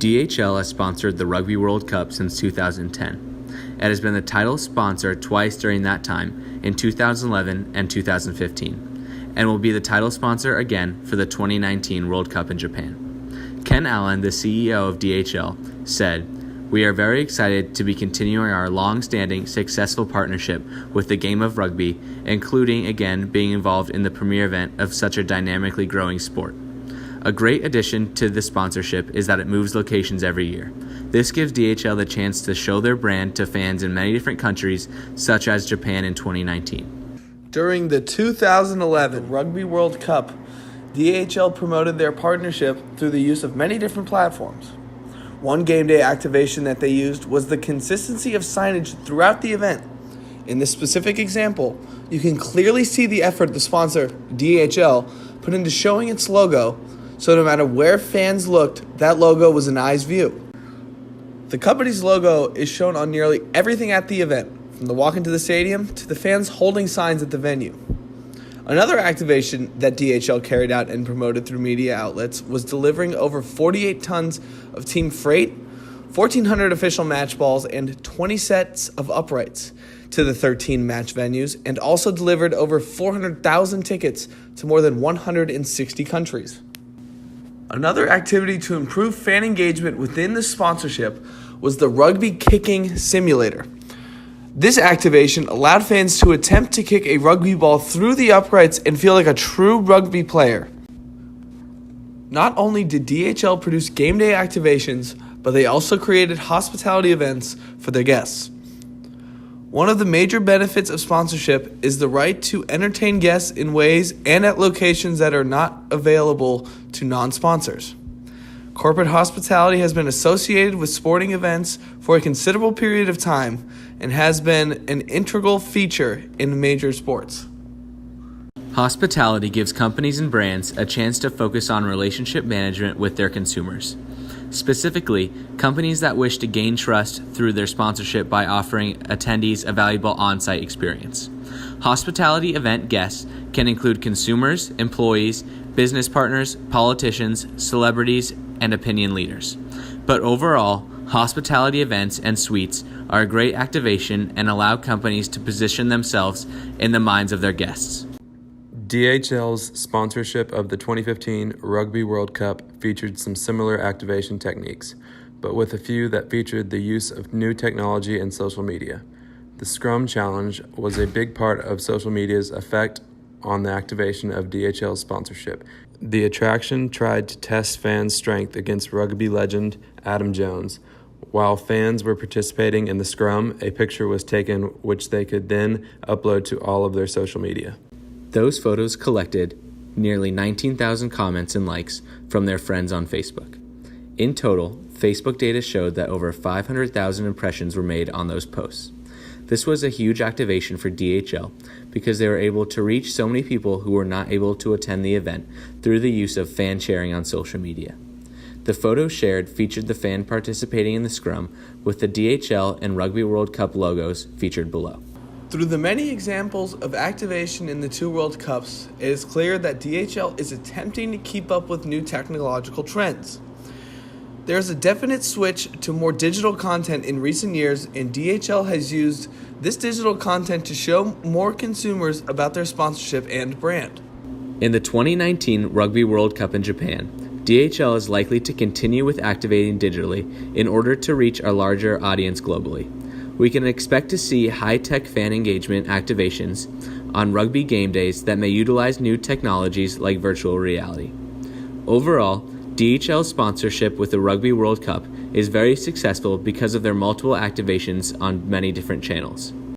DHL has sponsored the Rugby World Cup since 2010. It has been the title sponsor twice during that time, in 2011 and 2015, and will be the title sponsor again for the 2019 World Cup in Japan. Ken Allen, the CEO of DHL, said, "We are very excited to be continuing our long-standing, successful partnership with the game of rugby, including, again, being involved in the premier event of such a dynamically growing sport. A great addition to the sponsorship is that it moves locations every year. This gives DHL the chance to show their brand to fans in many different countries, such as Japan in 2019. During the 2011 Rugby World Cup, DHL promoted their partnership through the use of many different platforms. One game day activation that they used was the consistency of signage throughout the event. In this specific example, you can clearly see the effort the sponsor, DHL, put into showing its logo, so no matter where fans looked, that logo was in eye's view. The company's logo is shown on nearly everything at the event, from the walk into the stadium to the fans holding signs at the venue. Another activation that DHL carried out and promoted through media outlets was delivering over 48 tons of team freight, 1,400 official match balls, and 20 sets of uprights to the 13 match venues, and also delivered over 400,000 tickets to more than 160 countries. Another activity to improve fan engagement within the sponsorship was the Rugby Kicking Simulator. This activation allowed fans to attempt to kick a rugby ball through the uprights and feel like a true rugby player. Not only did DHL produce game day activations, but they also created hospitality events for their guests. One of the major benefits of sponsorship is the right to entertain guests in ways and at locations that are not available to non-sponsors. Corporate hospitality has been associated with sporting events for a considerable period of time and has been an integral feature in major sports. Hospitality gives companies and brands a chance to focus on relationship management with their consumers. Specifically, companies that wish to gain trust through their sponsorship by offering attendees a valuable on-site experience. Hospitality event guests can include consumers, employees, business partners, politicians, celebrities, and opinion leaders. But overall, hospitality events and suites are a great activation and allow companies to position themselves in the minds of their guests. DHL's sponsorship of the 2015 Rugby World Cup featured some similar activation techniques, but with a few that featured the use of new technology and social media. The Scrum Challenge was a big part of social media's effect on the activation of DHL's sponsorship. The attraction tried to test fans' strength against rugby legend Adam Jones. While fans were participating in the scrum, a picture was taken which they could then upload to all of their social media. Those photos collected nearly 19,000 comments and likes from their friends on Facebook. In total, Facebook data showed that over 500,000 impressions were made on those posts. This was a huge activation for DHL because they were able to reach so many people who were not able to attend the event through the use of fan sharing on social media. The photos shared featured the fan participating in the scrum with the DHL and Rugby World Cup logos featured below. Through the many examples of activation in the two World Cups, it is clear that DHL is attempting to keep up with new technological trends. There is a definite switch to more digital content in recent years, and DHL has used this digital content to show more consumers about their sponsorship and brand. In the 2019 Rugby World Cup in Japan, DHL is likely to continue with activating digitally in order to reach a larger audience globally. We can expect to see high-tech fan engagement activations on rugby game days that may utilize new technologies like virtual reality. Overall, DHL's sponsorship with the Rugby World Cup is very successful because of their multiple activations on many different channels.